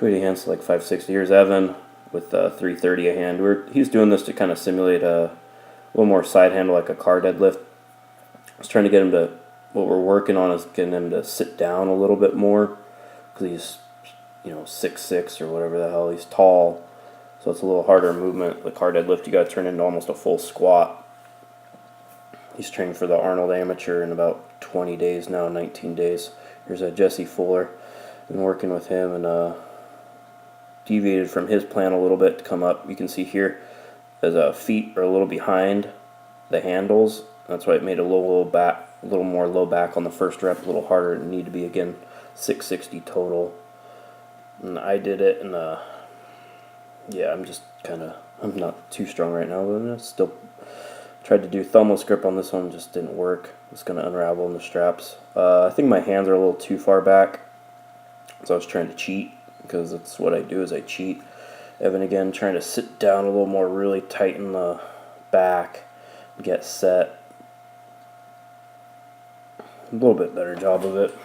280 hands to like 560. Here's Evan with 330 a hand. He's doing this to kind of simulate a little more side handle, like a car deadlift. I was trying to get him to, what we're working on is getting him to sit down a little bit more, because he's, 6'6" or whatever the hell. He's tall, so it's a little harder movement. The car deadlift, you got to turn into almost a full squat. He's training for the Arnold Amateur in about 20 days now, 19 days. Here's Jesse Fuller. Been working with him and deviated from his plan a little bit to come up. You can see here his feet are a little behind the handles. That's why it made a little more low back on the first rep, a little harder. It need to be again 660 total. And I did it, and yeah, I'm not too strong right now, but I still tried to do thumbless grip on this one, just didn't work. It's going to unravel in the straps. I think my hands are a little too far back, so I was trying to cheat, because that's what I do, is I cheat. Evan again trying to sit down a little more, really tighten the back, get set. A little bit better job of it.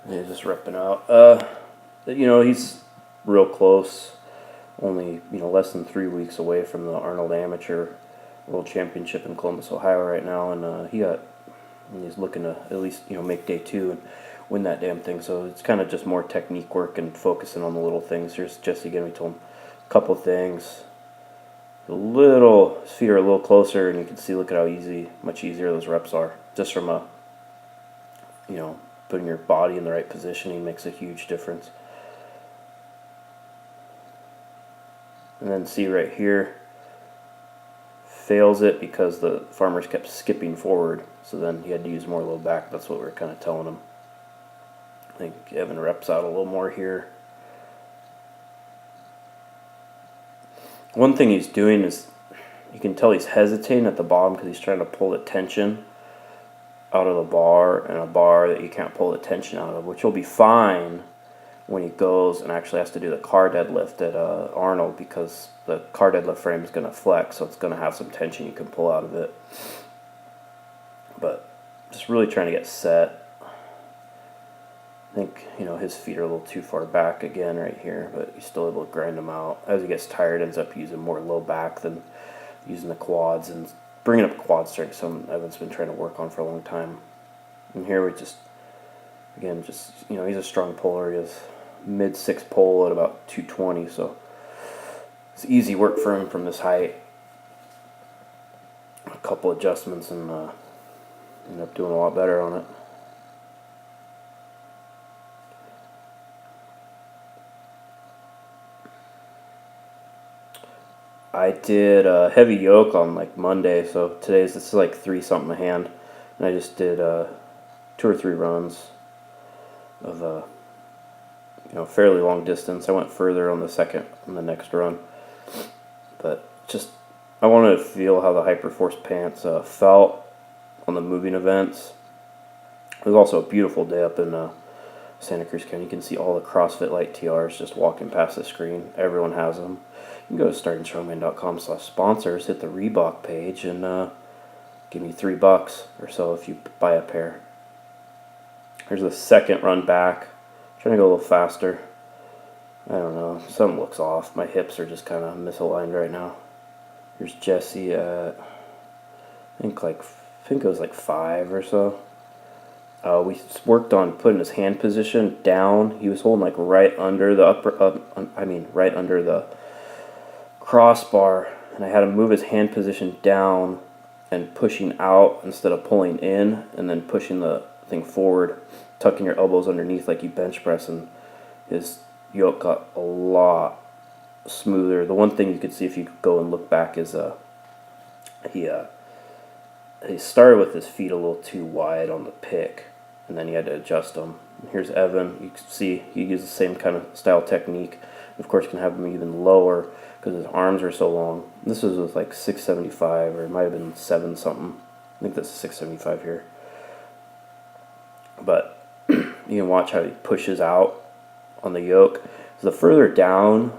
Yeah, just repping out. He's real close. Only, less than 3 weeks away from the Arnold Amateur World Championship in Columbus, Ohio right now, and he's looking to at least, make day 2 and win that damn thing. So it's kind of just more technique work and focusing on the little things. Here's Jesse again. We told him a couple things. His feet are a little closer, and you can see, look at how much easier those reps are. Just from putting your body in the right positioning makes a huge difference. And then see right here, fails it because the farmers kept skipping forward, so then he had to use more low back. That's what we were kind of telling him. I think Evan reps out a little more here. One thing he's doing is, you can tell he's hesitating at the bottom because he's trying to pull the tension out of the bar, and a bar that you can't pull the tension out of, which will be fine when he goes and actually has to do the car deadlift at Arnold, because the car deadlift frame is going to flex, so it's going to have some tension you can pull out of it. But just really trying to get set. I think, his feet are a little too far back again right here, but he's still able to grind them out. As he gets tired, ends up using more low back than using the quads, and bringing up quad strength, something Evan's been trying to work on for a long time. And here we just, he's a strong puller. He has mid-6 pull at about 220, so it's easy work for him from this height. A couple adjustments and end up doing a lot better on it. I did a heavy yoke on like Monday, so this is like 3 something a hand, and I just did 2 or 3 runs of fairly long distance. I went further on the next run, but just I wanted to feel how the Hyperforce pants felt on the moving events. It was also a beautiful day up in Santa Cruz County. You can see all the CrossFit Light TRs just walking past the screen. Everyone has them. You can go to startingstrongman.com/sponsors, hit the Reebok page, and give me $3 or so if you buy a pair. Here's the second run back. Trying to go a little faster. I don't know. Something looks off. My hips are just kind of misaligned right now. Here's Jesse at, I think it was like 5 or so. We worked on putting his hand position down. He was holding like right under the crossbar, and I had him move his hand position down and pushing out instead of pulling in, and then pushing the thing forward, tucking your elbows underneath like you bench press, and his yoke got a lot smoother. The one thing you could see if you go and look back is he started with his feet a little too wide on the pick, and then he had to adjust them. Here's Evan. You can see he uses the same kind of style technique. Of course, you can have him even lower because his arms are so long. This was with like 675, or it might have been 7 something. I think that's 675 here. But you can watch how he pushes out on the yoke. So the further down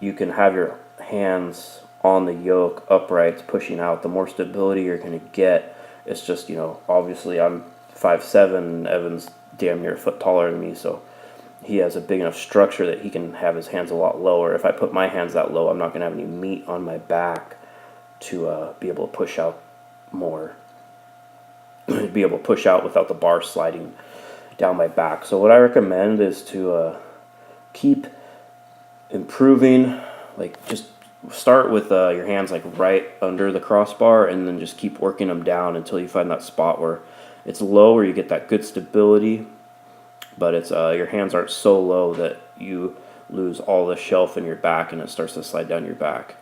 you can have your hands on the yoke uprights pushing out, the more stability you're going to get It's just, obviously I'm 5'7", and Evan's damn near a foot taller than me, so he has a big enough structure that he can have his hands a lot lower. If I put my hands that low, I'm not going to have any meat on my back to be able to push out more. Be able to push out without the bar sliding down my back. So what I recommend is to keep improving, like just start with your hands like right under the crossbar, and then just keep working them down until you find that spot where it's low, where you get that good stability, but it's your hands aren't so low that you lose all the shelf in your back and it starts to slide down your back.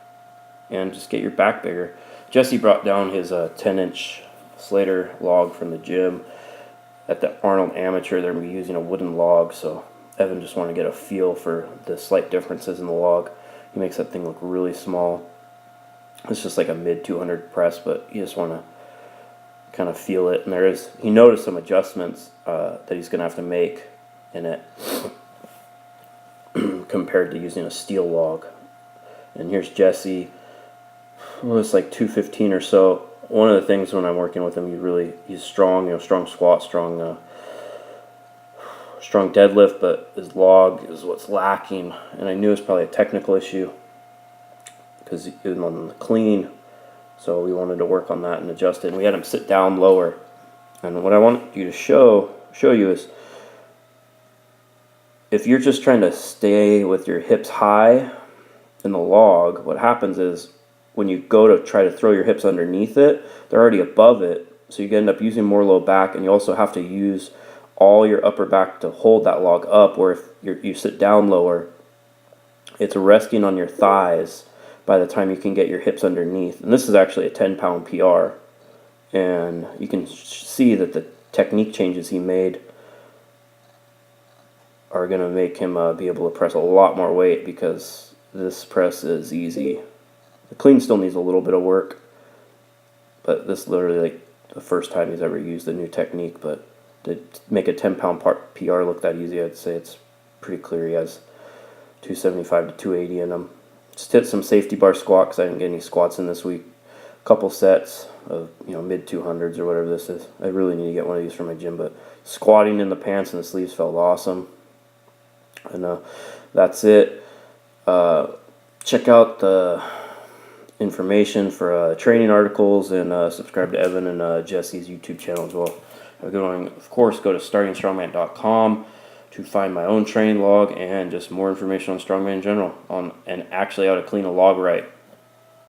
And just get your back bigger. Jesse brought down his 10-inch Slater log from the gym. At the Arnold Amateur, they're using a wooden log, so Evan just wanted to get a feel for the slight differences in the log. He makes that thing look really small. It's just like a mid 200 press, but you just want to kind of feel it. And he noticed some adjustments that he's going to have to make in it compared to using a steel log. And here's Jesse. It's like 215 or so. One of the things when I'm working with him, he's strong, strong squat, strong deadlift, but his log is what's lacking. And I knew it was probably a technical issue because he was on the clean, so we wanted to work on that and adjust it. And we had him sit down lower. And what I want you to show you is, if you're just trying to stay with your hips high in the log, what happens is when you go to try to throw your hips underneath it, they're already above it, so you end up using more low back, and you also have to use all your upper back to hold that log up, where if you sit down lower, it's resting on your thighs by the time you can get your hips underneath. And this is actually a 10-pound PR, and you can see that the technique changes he made are going to make him be able to press a lot more weight, because this press is easy. The clean still needs a little bit of work, but this is literally like the first time he's ever used the new technique. But to make a 10-pound PR look that easy, I'd say it's pretty clear he has 275 to 280 in him. Just hit some safety bar squat because I didn't get any squats in this week. A couple sets of mid 200s or whatever this is. I really need to get one of these for my gym, but squatting in the pants and the sleeves felt awesome. And that's it. Check out the information for training articles, and subscribe to Evan and Jesse's YouTube channel as well. Have a good one. Of course, go to startingstrongman.com to find my own training log and just more information on strongman in general, and actually how to clean a log right.